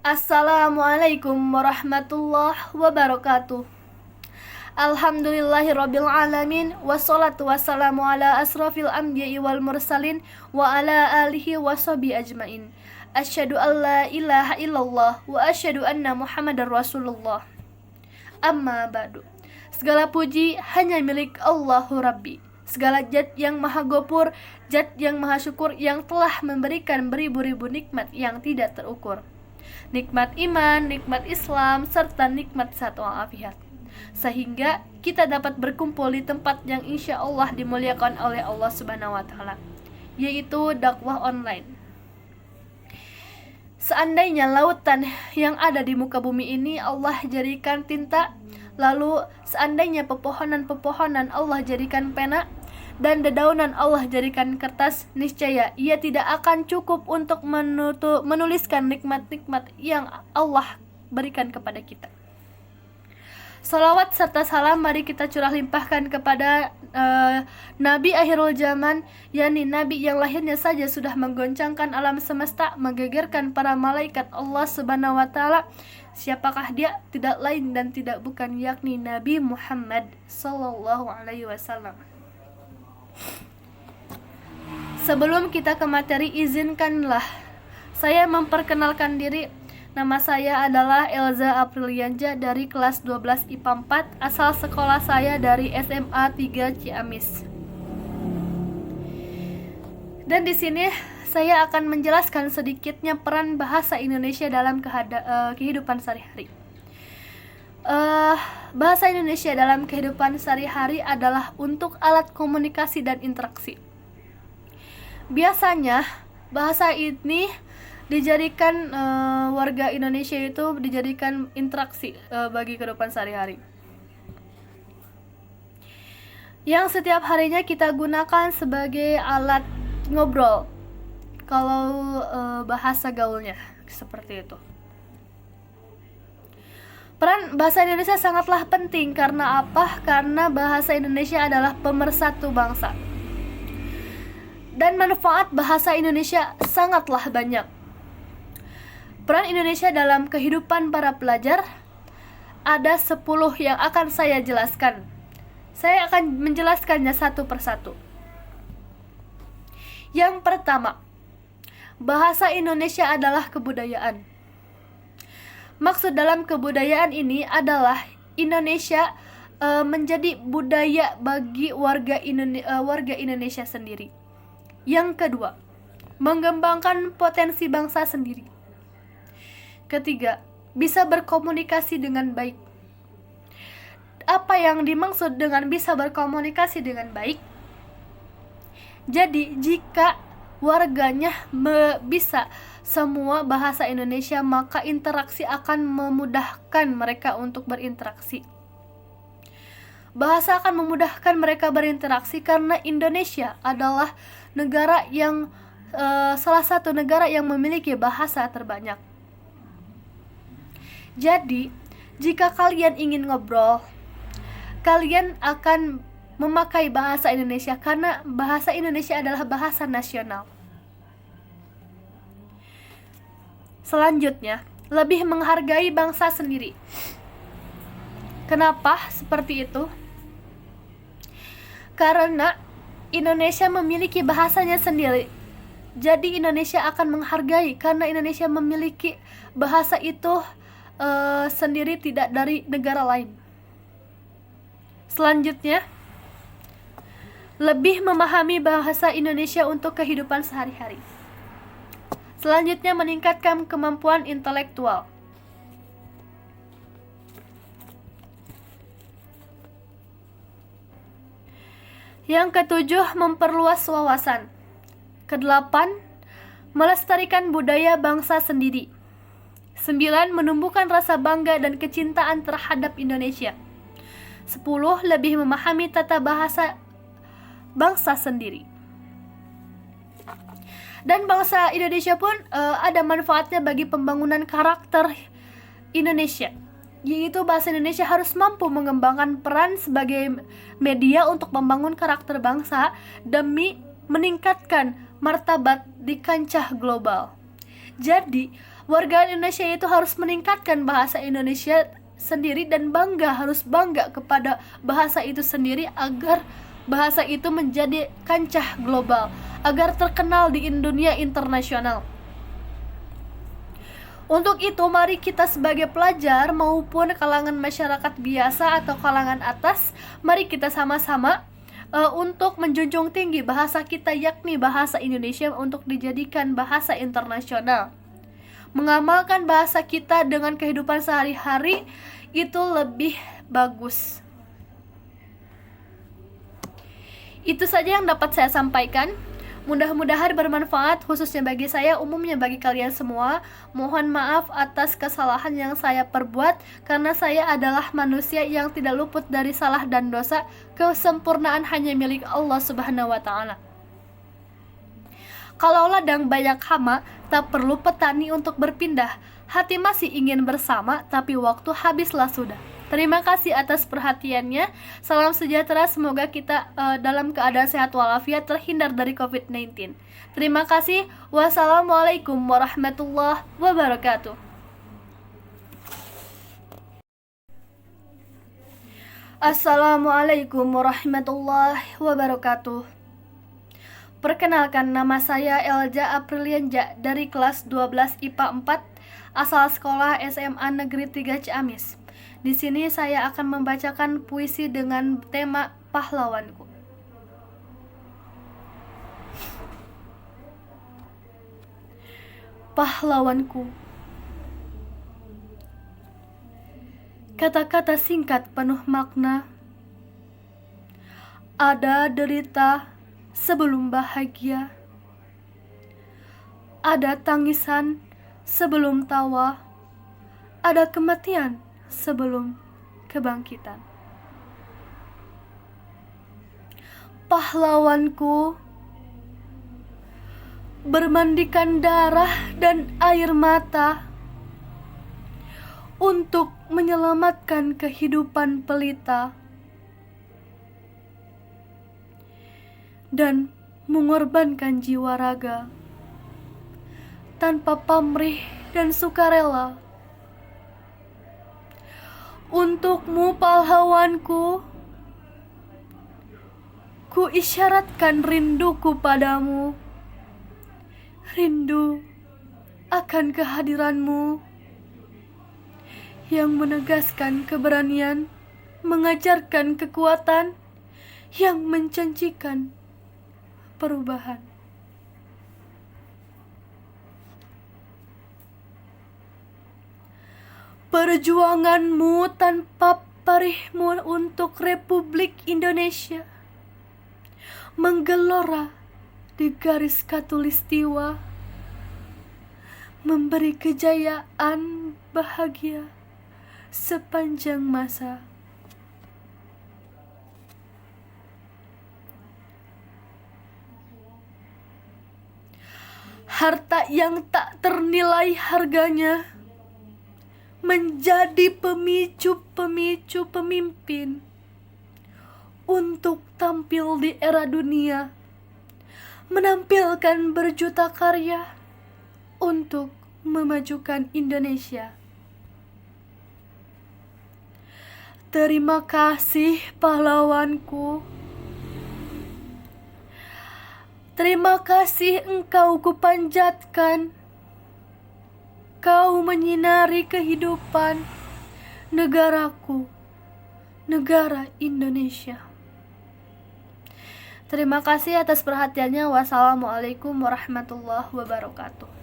Assalamualaikum warahmatullahi wabarakatuh. Alhamdulillahirabbil alamin wassalatu wassalamu ala asrofil anbiya'i wal mursalin wa ala alihi washabi ajmain. Asyhadu an la ilaha illallah wa asyhadu anna Muhammadar Rasulullah. Amma ba'du. Segala puji hanya milik Allahu Rabbi. Segala zat yang maha gopur, zat yang maha syukur, yang telah memberikan beribu-ribu nikmat yang tidak terukur. Nikmat iman, nikmat Islam, serta nikmat sehat walafiat. Sehingga kita dapat berkumpul di tempat yang insya Allah dimuliakan oleh Allah Subhanahu wa Ta'ala, yaitu dakwah online. Seandainya lautan yang ada di muka bumi ini Allah jadikan tinta, lalu seandainya pepohonan-pepohonan Allah jadikan pena, dan dedaunan Allah jadikan kertas, niscaya ia tidak akan cukup untuk menuliskan nikmat-nikmat yang Allah berikan kepada kita. Salawat serta salam mari kita curah limpahkan kepada Nabi akhirul zaman, yakni Nabi yang lahirnya saja sudah menggoncangkan alam semesta, menggegerkan para malaikat Allah Subhanahu wa Ta'ala. Siapakah dia? Tidak lain dan tidak bukan yakni Nabi Muhammad sallallahu alaihi wasallam. Sebelum kita ke materi, izinkanlah saya memperkenalkan diri. Nama saya adalah Elza Aprilianja dari kelas 12 IPA 4, asal sekolah saya dari SMA 3 Ciamis. Dan di sini saya akan menjelaskan sedikitnya peran bahasa Indonesia dalam kehidupan sehari-hari. Bahasa Indonesia dalam kehidupan sehari-hari adalah untuk alat komunikasi dan interaksi. Biasanya bahasa ini dijadikan warga Indonesia itu dijadikan interaksi bagi kehidupan sehari-hari, yang setiap harinya kita gunakan sebagai alat ngobrol, kalau bahasa gaulnya seperti itu. Peran bahasa Indonesia sangatlah penting. Karena apa? Karena bahasa Indonesia adalah pemersatu bangsa. Dan manfaat bahasa Indonesia sangatlah banyak. Peran Indonesia dalam kehidupan para pelajar ada 10 yang akan saya jelaskan. Saya akan menjelaskannya satu persatu. Yang pertama, bahasa Indonesia adalah kebudayaan. Maksud dalam kebudayaan ini adalah Indonesia menjadi budaya bagi warga Indonesia sendiri. Yang kedua, mengembangkan potensi bangsa sendiri. Ketiga, bisa berkomunikasi dengan baik. Apa yang dimaksud dengan bisa berkomunikasi dengan baik? Jadi, jika warganya bisa semua bahasa Indonesia, maka interaksi akan memudahkan mereka untuk berinteraksi. Bahasa akan memudahkan mereka berinteraksi karena Indonesia adalah negara yang salah satu negara yang memiliki bahasa terbanyak. Jadi, jika kalian ingin ngobrol, kalian akan memakai bahasa Indonesia karena bahasa Indonesia adalah bahasa nasional. Selanjutnya, lebih menghargai bangsa sendiri. Kenapa seperti itu? Karena Indonesia memiliki bahasanya sendiri. Jadi Indonesia akan menghargai karena Indonesia memiliki bahasa itu sendiri, tidak dari negara lain. Selanjutnya, lebih memahami bahasa Indonesia untuk kehidupan sehari-hari. Selanjutnya, meningkatkan kemampuan intelektual. Yang ketujuh, memperluas wawasan. Kedelapan, melestarikan budaya bangsa sendiri. 9, menumbuhkan rasa bangga dan kecintaan terhadap Indonesia. 10, lebih memahami tata bahasa bangsa sendiri. Dan bangsa Indonesia pun ada manfaatnya bagi pembangunan karakter Indonesia, yaitu bahasa Indonesia harus mampu mengembangkan peran sebagai media untuk membangun karakter bangsa demi meningkatkan martabat di kancah global. Jadi, Warga Indonesia itu harus meningkatkan bahasa Indonesia sendiri dan harus bangga kepada bahasa itu sendiri agar bahasa itu menjadi kancah global, agar terkenal di dunia internasional. Untuk itu, mari kita sebagai pelajar maupun kalangan masyarakat biasa atau kalangan atas, mari kita sama-sama untuk menjunjung tinggi bahasa kita, yakni bahasa Indonesia, untuk dijadikan bahasa internasional. Mengamalkan bahasa kita dengan kehidupan sehari-hari itu lebih bagus. Itu saja yang dapat saya sampaikan. Mudah-mudahan bermanfaat, khususnya bagi saya, umumnya bagi kalian semua. Mohon maaf atas kesalahan yang saya perbuat, karena saya adalah manusia yang tidak luput dari salah dan dosa. Kesempurnaan hanya milik Allah Subhanahu wa Ta'ala. Kalau ladang banyak hama, tak perlu petani untuk berpindah. Hati masih ingin bersama, tapi waktu habislah sudah. Terima kasih atas perhatiannya. Salam sejahtera, semoga kita dalam keadaan sehat walafiat, terhindar dari COVID-19. Terima kasih. Wassalamualaikum warahmatullahi wabarakatuh. Assalamualaikum warahmatullahi wabarakatuh. Perkenalkan, nama saya Elja Aprilianja dari kelas 12 IPA 4, asal sekolah SMA Negeri 3 Ciamis. Di sini saya akan membacakan puisi dengan tema pahlawanku. Pahlawanku. Kata-kata singkat penuh makna. Ada derita sebelum bahagia. Ada tangisan sebelum tawa. Ada kematian sebelum kebangkitan. Pahlawanku, bermandikan darah dan air mata untuk menyelamatkan kehidupan pelita dan mengorbankan jiwa raga tanpa pamrih dan sukarela. Untukmu pahlawanku, ku isyaratkan rinduku padamu, rindu akan kehadiranmu yang menegaskan keberanian, mengajarkan kekuatan, yang menjanjikan perubahan. Perjuanganmu tanpa perihmu untuk Republik Indonesia menggelora di garis khatulistiwa, memberi kejayaan bahagia sepanjang masa. Harta yang tak ternilai harganya menjadi pemicu-pemicu pemimpin untuk tampil di era dunia, menampilkan berjuta karya untuk memajukan Indonesia. Terima kasih pahlawanku. Terima kasih engkau kupanjatkan. Kau menyinari kehidupan negaraku, negara Indonesia. Terima kasih atas perhatiannya. Wassalamualaikum warahmatullahi wabarakatuh.